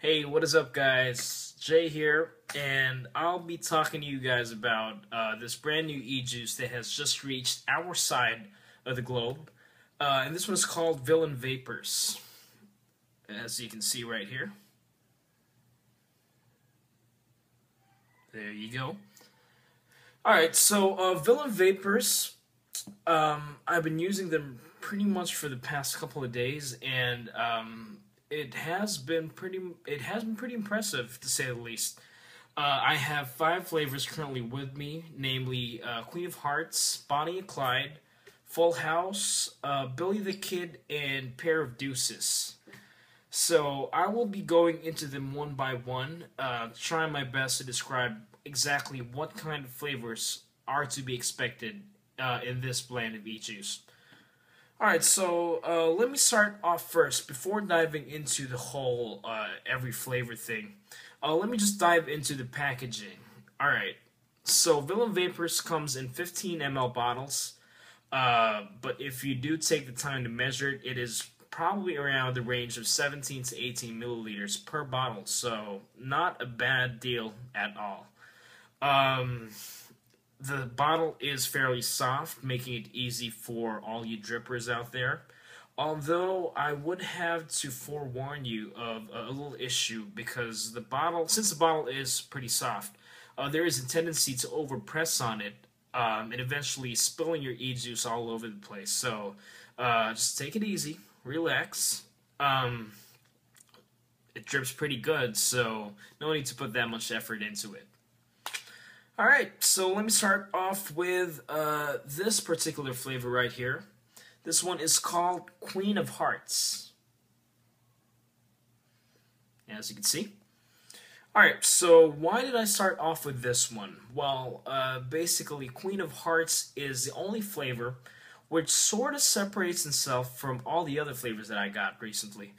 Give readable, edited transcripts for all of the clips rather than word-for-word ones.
Hey, what is up, guys? Jay here, and I'll be talking to you guys about this brand new e-juice that has just reached our side of the globe. And this one is called Villain Vapors, as you can see right here. There you go. Alright, so Villain Vapors, I've been using them pretty much for the past couple of days, and it has been pretty impressive to say the least. I have five flavors currently with me, namely Queen of Hearts, Bonnie and Clyde, Full House, Billy the Kid, and Pair of Deuces. So I will be going into them one by one, trying my best to describe exactly what kind of flavors are to be expected in this blend of each juice. Alright, so let me start off first. Before diving into the whole every flavor thing, let me just dive into the packaging. Alright, so Villain Vapors comes in 15 ml bottles, but if you do take the time to measure it, it is probably around the range of 17 to 18 milliliters per bottle, so not a bad deal at all. The bottle is fairly soft, making it easy for all you drippers out there. Although I would have to forewarn you of a little issue because since the bottle is pretty soft, there is a tendency to overpress on it and eventually spilling your e-juice all over the place. So just take it easy, relax. It drips pretty good, so no need to put that much effort into it. Alright, so let me start off with this particular flavor right here. This one is called Queen of Hearts, as you can see. Alright, so why did I start off with this one? Well, basically, Queen of Hearts is the only flavor which sort of separates itself from all the other flavors that I got recently.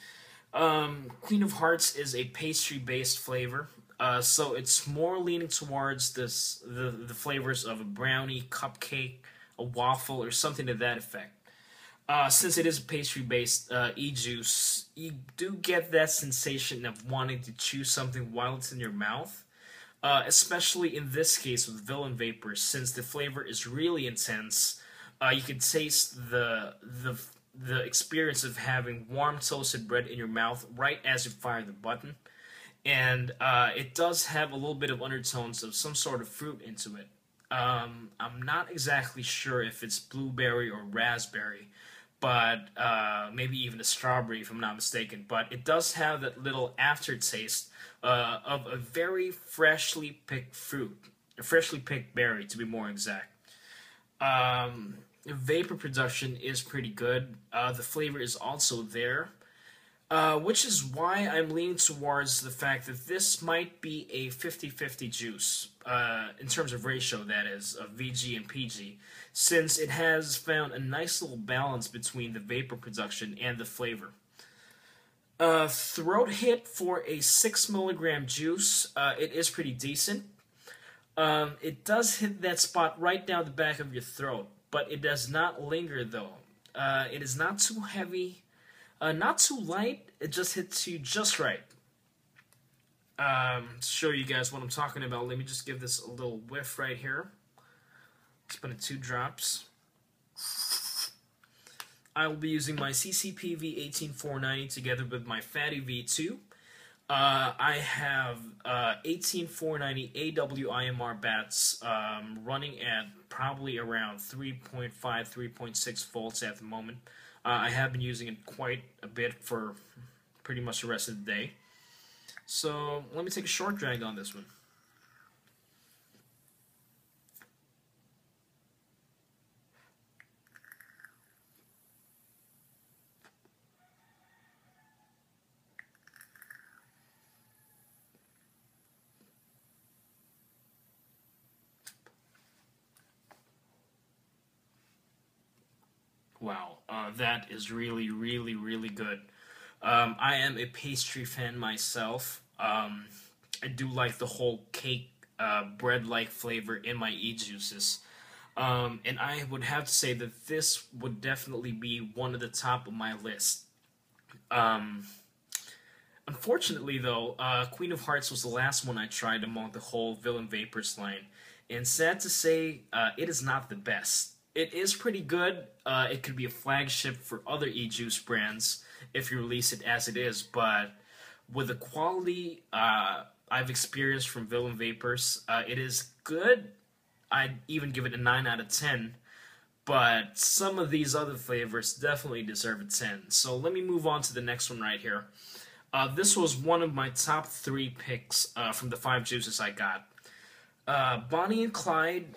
Queen of Hearts is a pastry-based flavor. So it's more leaning towards the flavors of a brownie, cupcake, a waffle, or something to that effect. Since it is a pastry-based e-juice, you do get that sensation of wanting to chew something while it's in your mouth. Especially in this case with Villain Vapors, since the flavor is really intense. You can taste the experience of having warm toasted bread in your mouth right as you fire the button. And it does have a little bit of undertones of some sort of fruit into it. I'm not exactly sure if it's blueberry or raspberry, but maybe even a strawberry if I'm not mistaken. But it does have that little aftertaste of a very freshly picked fruit, a freshly picked berry to be more exact. Vapor production is pretty good. The flavor is also there. Which is why I'm leaning towards the fact that this might be a 50-50 juice, in terms of ratio, that is, of VG and PG, since it has found a nice little balance between the vapor production and the flavor. Throat hit for a 6 milligram juice, it is pretty decent. It does hit that spot right down the back of your throat, but it does not linger though. It is not too heavy. Not too light, it just hits you just right. To show you guys what I'm talking about, let me just give this a little whiff right here. Let's put in 2 drops. I will be using my CCPV 18490 together with my Fatty V2. I have 18490 AWIMR bats running at probably around 3.5, 3.6 volts at the moment. I have been using it quite a bit for pretty much the rest of the day. So let me take a short drag on this one. Wow, that is really, really, really good. I am a pastry fan myself. I do like the whole cake, bread-like flavor in my e-juices. And I would have to say that this would definitely be one of the top of my list. Um, Unfortunately, though, Queen of Hearts was the last one I tried among the whole Villain Vapors line, and sad to say, it is not the best. It is pretty good. It could be a flagship for other e-juice brands if you release it as it is, but with the quality I've experienced from Villain Vapors, it is good. I'd even give it a 9 out of 10. But some of these other flavors definitely deserve a 10. So let me move on to the next one right here. This was one of my top 3 picks from the 5 juices I got. Bonnie and Clyde,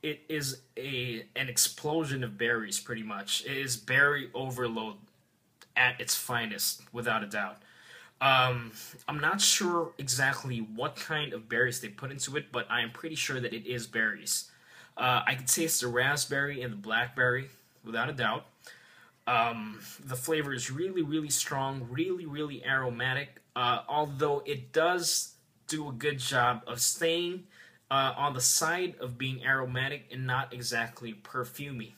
it is an explosion of berries, pretty much. It is berry overload at its finest, without a doubt. I'm not sure exactly what kind of berries they put into it, but I am pretty sure that it is berries. I can taste the raspberry and the blackberry, without a doubt. The flavor is really, really strong, really, really aromatic, although it does do a good job of staying on the side of being aromatic and not exactly perfumey,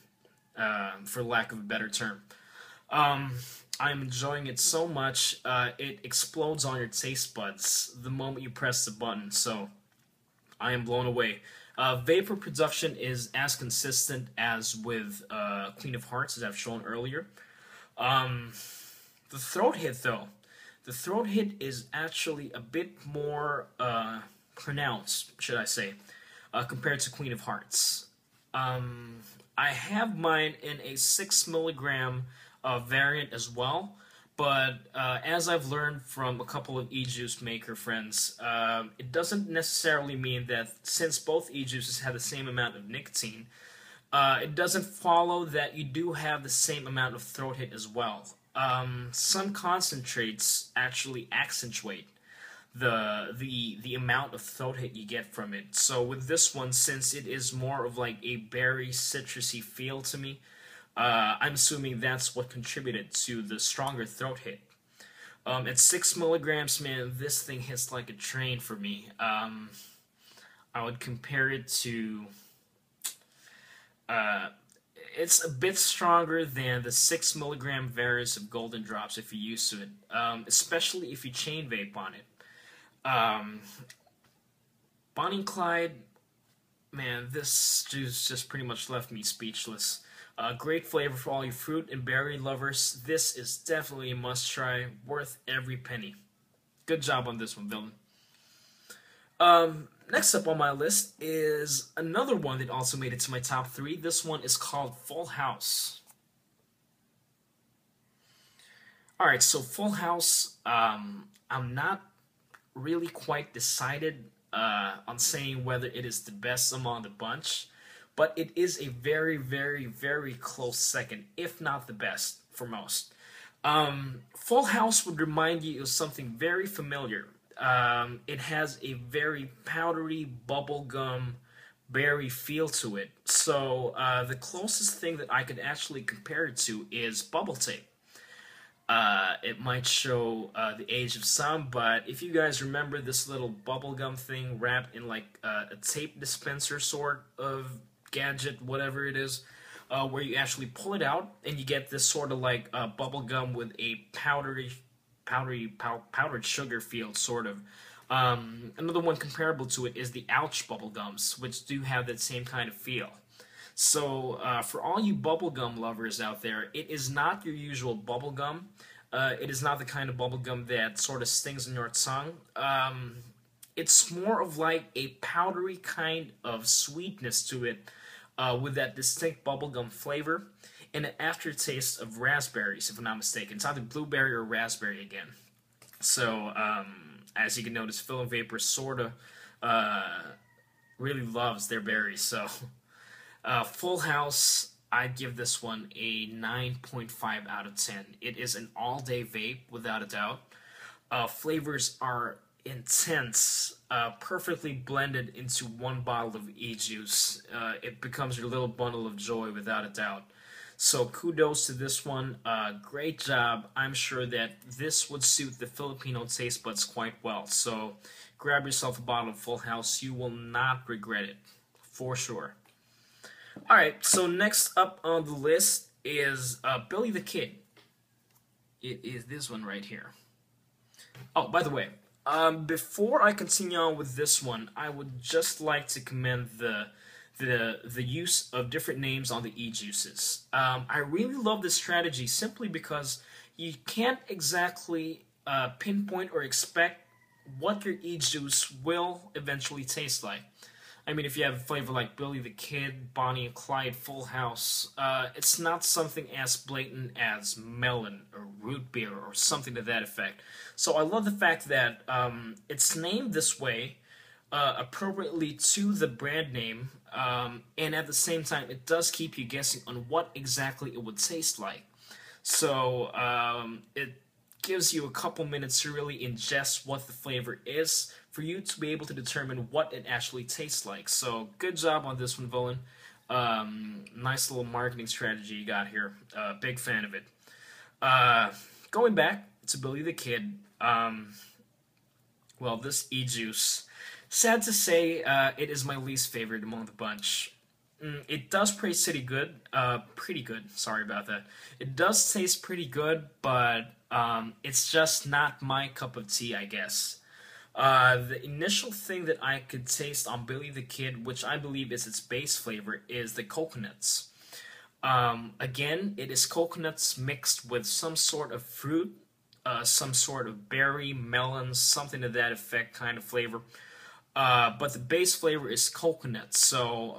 for lack of a better term. I'm enjoying it so much, it explodes on your taste buds the moment you press the button, so I am blown away. Vapor production is as consistent as with Queen of Hearts, as I've shown earlier. The throat hit, though. The throat hit is actually a bit more pronounced, should I say, compared to Queen of Hearts. I have mine in a 6 milligram variant as well, but as I've learned from a couple of e-juice maker friends, it doesn't necessarily mean that since both e-juices have the same amount of nicotine, it doesn't follow that you do have the same amount of throat hit as well. Some concentrates actually accentuate the amount of throat hit you get from it. So with this one, since it is more of like a berry citrusy feel to me, I'm assuming that's what contributed to the stronger throat hit. At 6 milligrams, man, this thing hits like a train for me. I would compare it to... it's a bit stronger than the 6 milligram variants of Golden Drops if you're used to it, especially if you chain vape on it. Bonnie and Clyde, man, this juice just pretty much left me speechless. Great flavor for all you fruit and berry lovers. This is definitely a must-try, worth every penny. Good job on this one, Villain. Next up on my list is another one that also made it to my top 3. This one is called Full House. Alright, so Full House, I'm not really quite decided on saying whether it is the best among the bunch, but it is a very, very, very close second, if not the best, for most. Full House would remind you of something very familiar. It has a very powdery, bubblegum, berry feel to it. So the closest thing that I could actually compare it to is bubble tape. It might show the age of some, but if you guys remember this little bubblegum thing wrapped in like a tape dispenser sort of gadget, whatever it is, where you actually pull it out and you get this sort of like bubblegum with a powdered sugar feel, sort of. Another one comparable to it is the Ouch bubblegums, which do have that same kind of feel. So for all you bubblegum lovers out there, it is not your usual bubblegum. It is not the kind of bubblegum that sort of stings in your tongue. It's more of like a powdery kind of sweetness to it, with that distinct bubblegum flavor and an aftertaste of raspberries, if I'm not mistaken. It's either blueberry or raspberry again. So, as you can notice, Villain Vapor sorta really loves their berries. So, Full House, I'd give this one a 9.5 out of 10. It is an all-day vape, without a doubt. Flavors are intense, perfectly blended into one bottle of e-juice. It becomes your little bundle of joy, without a doubt. So kudos to this one. Great job. I'm sure that this would suit the Filipino taste buds quite well. So grab yourself a bottle of Full House. You will not regret it, for sure. Alright, so next up on the list is Billy the Kid. It is this one right here. Oh, by the way, before I continue on with this one, I would just like to commend the use of different names on the e-juices. I really love this strategy simply because you can't exactly pinpoint or expect what your e-juice will eventually taste like. I mean, if you have a flavor like Billy the Kid, Bonnie and Clyde, Full House, it's not something as blatant as melon or root beer or something to that effect. So I love the fact that it's named this way, appropriately to the brand name, and at the same time, it does keep you guessing on what exactly it would taste like. So it gives you a couple minutes to really ingest what the flavor is for you to be able to determine what it actually tastes like. So good job on this one, Villain. Nice little marketing strategy you got here. Big fan of it. Going back to Billy the Kid, well, this e-juice, sad to say, it is my least favorite among the bunch. It does taste pretty good. Sorry about that. It does taste pretty good, but it's just not my cup of tea, I guess. The initial thing that I could taste on Billy the Kid, which I believe is its base flavor, is the coconuts. Again, it is coconuts mixed with some sort of fruit, some sort of berry, melon, something to that effect kind of flavor. But the base flavor is coconut. So,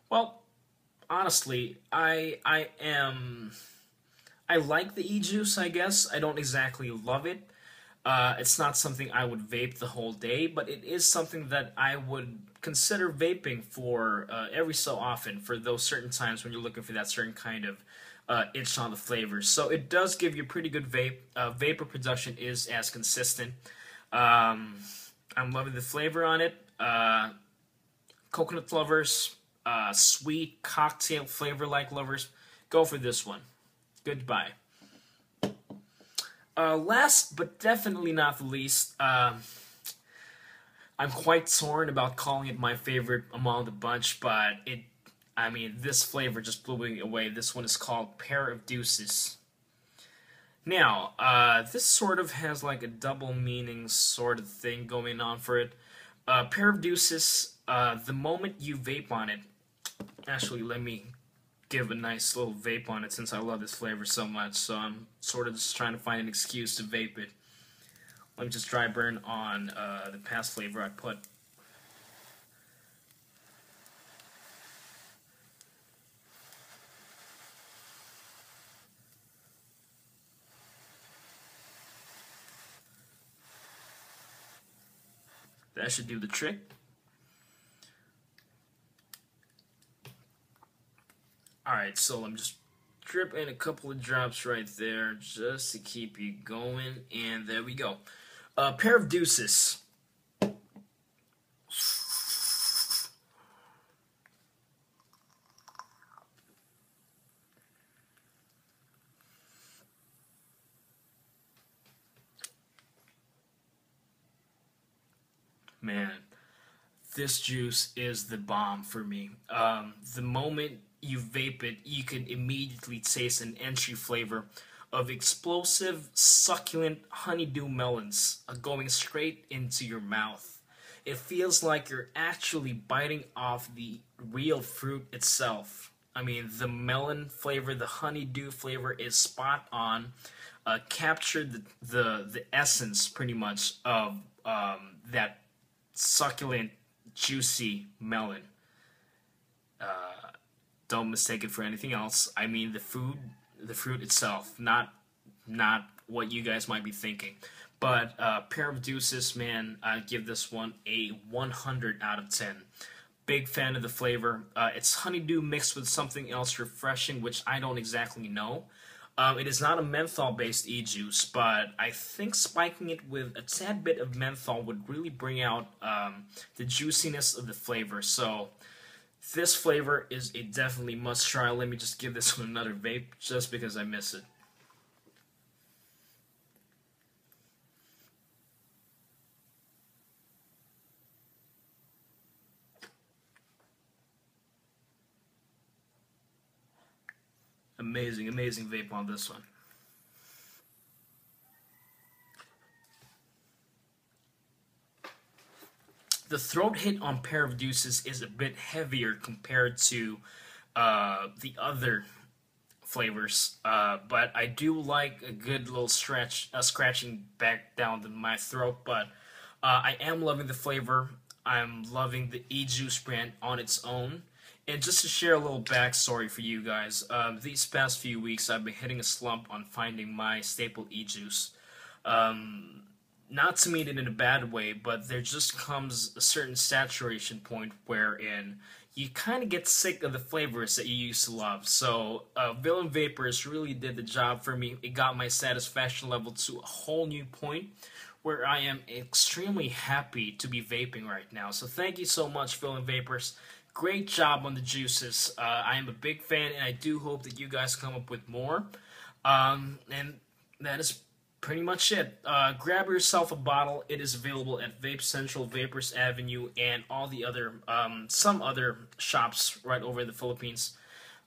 well, honestly, I like the e-juice, I guess. I don't exactly love it. It's not something I would vape the whole day, but it is something that I would consider vaping for every so often for those certain times when you're looking for that certain kind of itch on the flavors. So it does give you pretty good vape. Vapor production is as consistent. I'm loving the flavor on it. Coconut lovers, sweet cocktail flavor like lovers, go for this one. Goodbye. Last but definitely not the least, I'm quite torn about calling it my favorite among the bunch, but I mean, this flavor just blew me away. This one is called Pair of Deuces. Now, this sort of has like a double meaning sort of thing going on for it. Pair of Deuces, the moment you vape on it, actually, let me give a nice little vape on it since I love this flavor so much, so I'm sort of just trying to find an excuse to vape it. Let me just dry burn on the past flavor I put. That should do the trick. Alright, so I'm just dripping a couple of drops right there just to keep you going, and there we go. Pair of Deuces. Man, this juice is the bomb for me. The moment you vape it, you can immediately taste an entry flavor of explosive, succulent honeydew melons going straight into your mouth. It feels like you're actually biting off the real fruit itself. I mean, the melon flavor, the honeydew flavor is spot on. Captured the essence pretty much of that succulent, juicy melon. Don't mistake it for anything else. I mean the fruit itself, not what you guys might be thinking. But Pair of Deuces, man, I give this one a 100 out of 10. Big fan of the flavor. It's honeydew mixed with something else refreshing, which I don't exactly know. It is not a menthol-based e-juice, but I think spiking it with a tad bit of menthol would really bring out the juiciness of the flavor. So this flavor is a definitely must-try. Let me just give this one another vape just because I miss it. Amazing, amazing vape on this one. the throat hit on Pair of Deuces is a bit heavier compared to the other flavors, but I do like a good little scratching back down to my throat. But I am loving the flavor. I'm loving the e-juice brand on its own. And just to share a little backstory for you guys, these past few weeks I've been hitting a slump on finding my staple e-juice. Not to mean it in a bad way, but there just comes a certain saturation point wherein you kind of get sick of the flavors that you used to love. So, Villain Vapors really did the job for me. It got my satisfaction level to a whole new point where I am extremely happy to be vaping right now. So, thank you so much, Villain Vapors. Great job on the juices. I am a big fan, and I do hope that you guys come up with more. And that is pretty much it. Grab yourself a bottle. It is available at Vape Central, Vapors Avenue, and all the other, some other shops right over in the Philippines.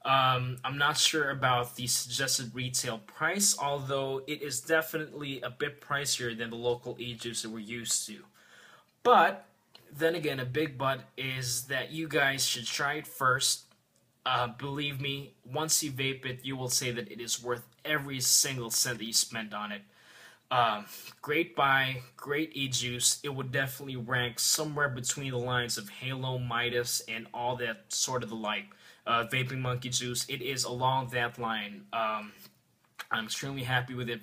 I'm not sure about the suggested retail price, although it is definitely a bit pricier than the local e-juice that we're used to. But then again, a big but is that you guys should try it first. Believe me, once you vape it, you will say that it is worth every single cent that you spent on it. Great buy, great e-juice. It would definitely rank somewhere between the lines of Halo, Midas, and all that sort of the like. Vaping Monkey Juice, it is along that line. I'm extremely happy with it.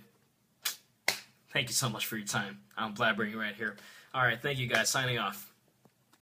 Thank you so much for your time. I'm blabbering right here. Alright, thank you guys. Signing off.